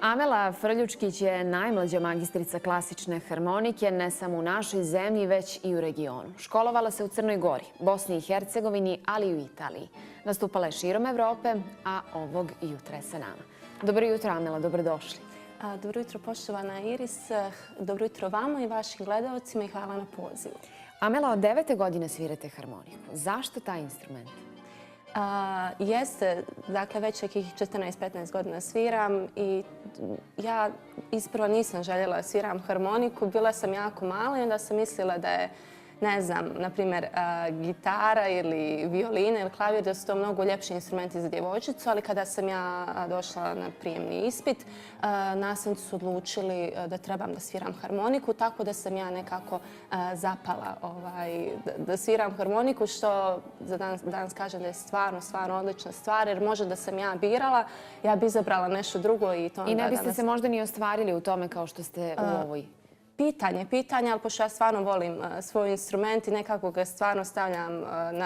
Amela Frljučkić je najmlađa magistrica klasične harmonike ne samo u našoj zemlji, već i u regionu. Školovala se u Crnoj Gori, Bosni i Hercegovini, ali i u Italiji. Nastupala je širom Evrope, a ovog jutra je sa nama. Dobro jutro, Amela, dobrodošli. Dobro jutro, poštovana Iris. Dobro jutro vama i vašim gledalcima i hvala na pozivu. Amela, od 9. godine svirate harmoniku. Zašto taj instrument? Jeste, dakle već nekih 14-15 godina sviram i ja isprva nisam željela da sviram harmoniku. Bila sam jako mala i onda sam mislila da je, ne znam, na primjer gitara ili violina ili klavir, da su to mnogo ljepši instrumenti za djevojčicu, ali kada sam ja došla na prijemni ispit, nastavnici su odlučili da trebam da sviram harmoniku, tako da sam ja nekako zapala da sviram harmoniku, što za danas kažem da je stvarno odlična stvar, jer možda da sam ja birala, ja bi izabrala nešto drugo i to onda I ne biste se možda ni ostvarili u tome kao što ste u ovoj? Pitanje, ali pošto ja stvarno volim svoj instrument i nekako ga stvarno stavljam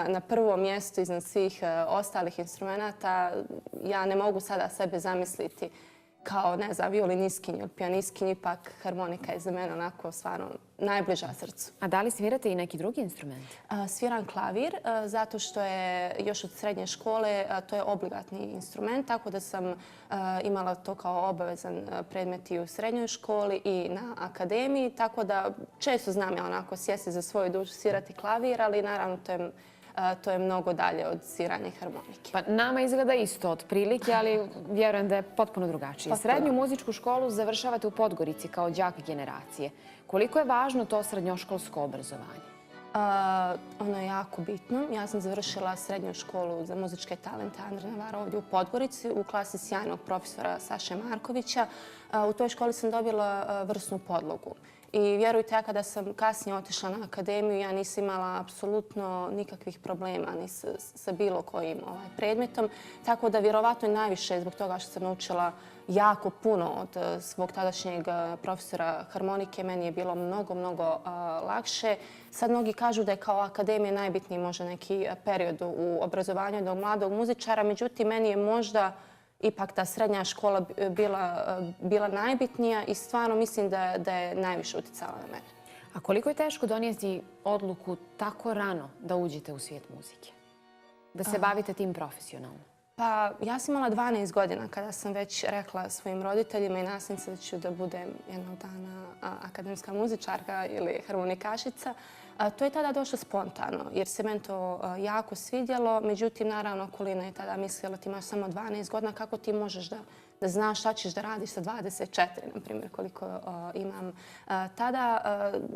na prvo mjesto iznad svih ostalih instrumenta, ja ne mogu sada sebe zamisliti kao, ne znam, violinistkinju ili pijanistkinju, ipak harmonika je za mene onako stvarno najbliža srcu. A da li svirate i neki drugi instrument? Sviram klavir zato što je još od srednje škole to je obligatni instrument, tako da sam imala to kao obavezan predmet i u srednjoj školi i na akademiji, tako da često znam ja onako sjesti za svoju dušu svirati klavir, ali naravno to je mnogo dalje od sviranja harmonike. Pa nama izgleda isto otprilike, ali vjerujem da je potpuno drugačije. Srednju muzičku školu završavate u Podgorici kao đak generacije. Koliko je važno to srednjoškolsko obrazovanje? Ono je jako bitno. Ja sam završila srednju školu za muzičke talente Andrija Navara ovdje u Podgorici u klasi sjajnog profesora Saše Markovića. U toj školi sam dobila vrsnu podlogu. I vjerujte, ja kada sam kasnije otišla na akademiju, ja nisam imala apsolutno nikakvih problema ni sa bilo kojim predmetom. Tako da vjerovatno je najviše zbog toga što sam naučila jako puno od svog tadašnjeg profesora harmonike. Meni je bilo mnogo lakše. Sad mnogi kažu da je kao akademija najbitniji možda neki period u obrazovanju jednog mladog muzičara. Međutim, meni je možda ipak ta srednja škola bila najbitnija i stvarno mislim da je najviše utjecala na mene. A koliko je teško donijeti odluku tako rano da uđete u svijet muzike? Da se bavite tim profesionalno? Pa ja sam imala 12 godina kada sam već rekla svojim roditeljima i nastavnici da ću da budem jednog dana akademska muzičarka ili harmonikašica. To je tada došlo spontano jer se meni to jako svidjelo. Međutim, naravno, okolina je tada mislila ti imaš samo 12 godina, kako ti možeš da znaš šta ćeš da radiš sa 24, na primjer, koliko imam tada.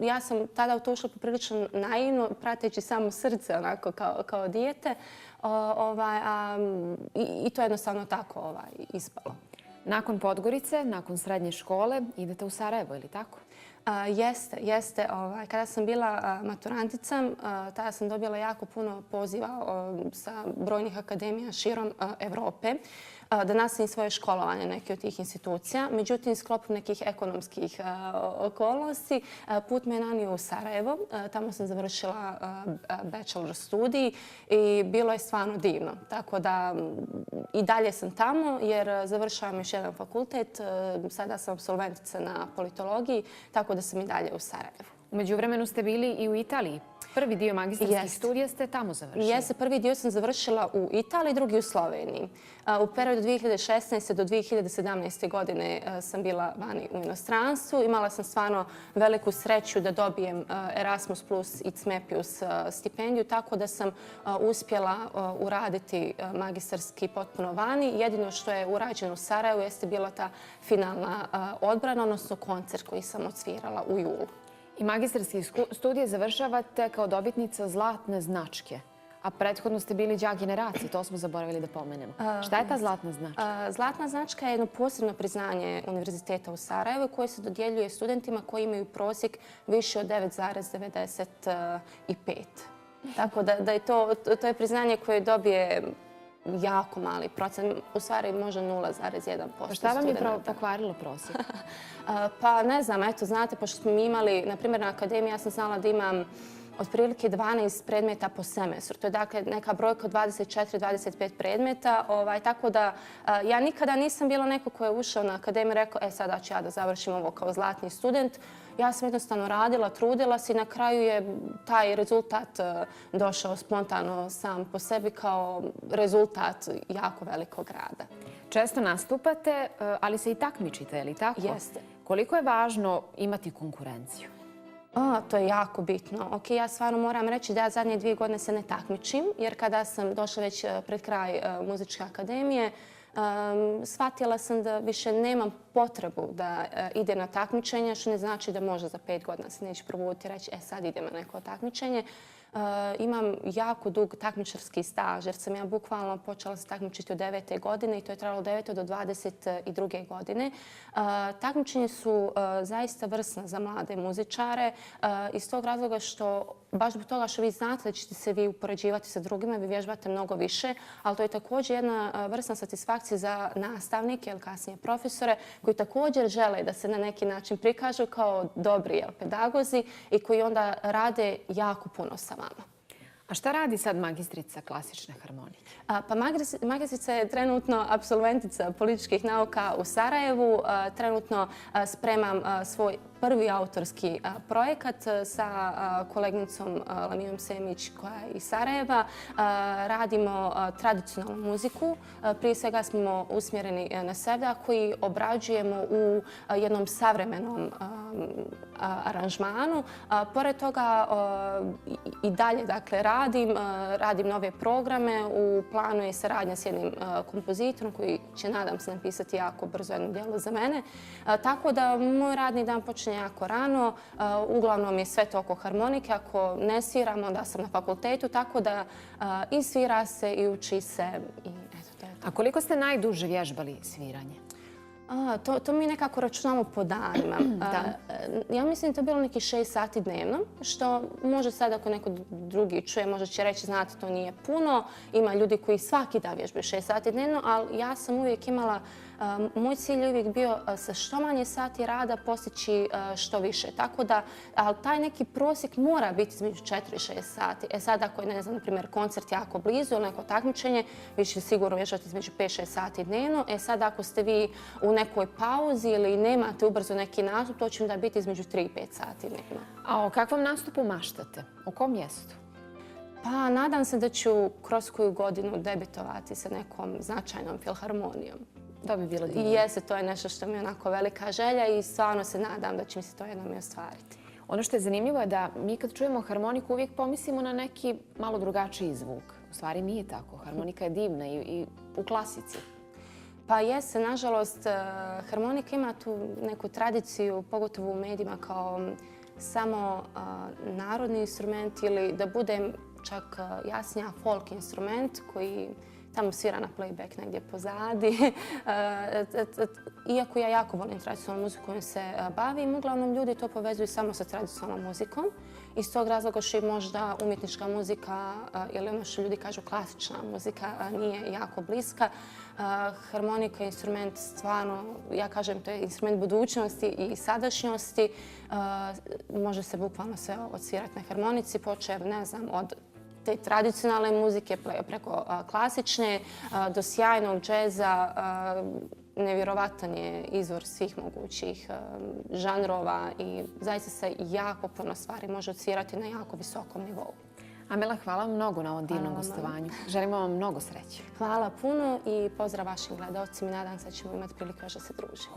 Ja sam tada u to ušla poprilično naivno, prateći samo srce onako kao dijete. I to je jednostavno tako ispalo. Nakon Podgorice, nakon srednje škole, idete u Sarajevo, ili tako? Jeste. Kada sam bila maturantica, tada sam dobila jako puno poziva sa brojnih akademija širom Evrope da nastavim svoje školovanje neke od tih institucija. Međutim, sklopu nekih ekonomskih okolnosti put me je nanio u Sarajevo. Tamo sam završila bachelor studij i bilo je stvarno divno. Tako da i dalje sam tamo jer završavam još jedan fakultet. Sada sam absolventica na politologiji, tako da sam i dalje u Sarajevu. U međuvremenu ste bili i u Italiji. Prvi dio magistarskih studija ste tamo završili. Jeste, prvi dio sam završila u Italiji, drugi u Sloveniji. U periodu 2016. do 2017. godine sam bila vani u inostranstvu. Imala sam stvarno veliku sreću da dobijem Erasmus plus i CMEPius stipendiju, tako da sam uspjela uraditi magistarski potpuno vani. Jedino što je urađeno u Sarajevu jeste bila ta finalna odbrana, odnosno koncert koji sam odsvirala u julu. I magistarske studije završavate kao dobitnica zlatne značke. A prethodno ste bili đak generacije, to smo zaboravili da pomenemo. Šta je ta zlatna značka? Zlatna značka je jedno posebno priznanje Univerziteta u Sarajevu koje se dodjeljuje studentima koji imaju prosjek više od 9,95. Tako da je to je priznanje koje dobije jako mali procent, u stvari možda 0,1% studenta. Šta vam je pokvarilo prosjek? Pa ne znam, eto, znate, pošto smo mi imali, na primjer na akademiji, ja sam znala da imam otprilike 12 predmeta po semestru. To je dakle neka brojka od 24-25 predmeta. Tako da ja nikada nisam bila neko ko je ušao na akademiju i rekao sada ću ja da završim ovo kao zlatni student. Ja sam jednostavno radila, trudila se i na kraju je taj rezultat došao spontano sam po sebi kao rezultat jako velikog rada. Često nastupate, ali se i takmičite, je li tako? Jeste. Koliko je važno imati konkurenciju? To je jako bitno. Ja stvarno moram reći da ja zadnje 2 godine se ne takmičim, jer kada sam došla već pred kraj muzičke akademije, shvatila sam da više nemam potrebu da idem na takmičenje, što ne znači da možda za 5 godina se neću probuditi i reći sad idem na neko takmičenje. Imam jako dug takmičarski staž jer sam ja bukvalno počela se takmičiti od 9. godine i to je trajalo od 9. do 22. godine. Takmičenje su zaista vrsna za mlade muzičare iz tog razloga što baš zbog toga što vi znate da ćete se vi upoređivati sa drugima, vi vježbate mnogo više, ali to je također jedna vrsna satisfakcija za nastavnike ili kasnije profesore koji također žele da se na neki način prikažu kao dobri pedagozi i koji onda rade jako puno sa vama. A šta radi sad magistrica klasične harmonike? Pa magistrica je trenutno apsolventica političkih nauka u Sarajevu. Trenutno spremam svoj prvi autorski projekat sa kolegnicom Lamijom Semić koja je iz Sarajeva. Radimo tradicionalnu muziku. Prije svega smo usmjereni na sevda koji obrađujemo u jednom savremenom aranžmanu. Pored toga i dalje radim nove programe. U planu je saradnja s jednim kompozitorom koji će, nadam se, napisati jako brzo jedno djelo za mene. Tako da moj radni dan počne jako rano. Uglavnom je sve to oko harmonike. Ako ne sviram, onda sam na fakultetu. Tako da i svira se i uči se. A koliko ste najduže vježbali sviranje? To mi nekako računamo po danima. Ja mislim da to je bilo neki 6 sati dnevno, što može sad ako neko drugi čuje, možda će reći znate to nije puno. Ima ljudi koji svaki dan vježbaju 6 sati dnevno, ali ja sam uvijek imala, moj cilj je uvijek bio sa što manje sati rada postići što više. Tako da, ali taj neki prosjek mora biti između 4 i 6 sati. Sad ako je, ne znam, na primjer, koncert jako blizu ili neko takmičenje, vi ćete sigurno vježbati između 5-6 sati dnevno. Sad ako ste vi u nekoj pauzi ili nemate ubrzo neki nastup, to će onda biti između 3 i 5 sati dnevno. A o kakvom nastupu maštate? O kom mjestu? Pa nadam se da ću kroz koju godinu debitovati sa nekom značajnom filharmonijom. To bi bilo divno. Jeste, to je nešto što mi je onako velika želja i stvarno se nadam da će mi se to jednom i ostvariti. Ono što je zanimljivo je da mi kad čujemo harmoniku uvijek pomislimo na neki malo drugačiji zvuk. U stvari nije tako. Harmonika je divna i u klasici. Pa jeste, nažalost, harmonika ima tu neku tradiciju, pogotovo u medijima, kao samo narodni instrument ili da bude čak jasnija folk instrument koji tamo svira na playback negdje pozadi. Iako ja jako volim tradicionalnu muziku kojom se bavim, uglavnom ljudi to povezuju samo sa tradicionalnom muzikom. Iz tog razloga što i možda umjetnička muzika ili ono što ljudi kažu klasična muzika nije jako bliska. Harmonika je instrument stvarno, ja kažem, to je instrument budućnosti i sadašnjosti. Može se bukvalno sve odsvirati na harmonici, počev, ne znam, od te tradicionalne muzike preko klasične do sjajnog džeza. Nevjerovatan je izvor svih mogućih žanrova i zaista se jako puno stvari može odsvirati na jako visokom nivou. Amela, hvala vam mnogo na ovom divnom gostovanju. Želimo vam mnogo sreće. Hvala puno i pozdrav vašim gledalcima i nadam se da ćemo imati priliku još da se družimo.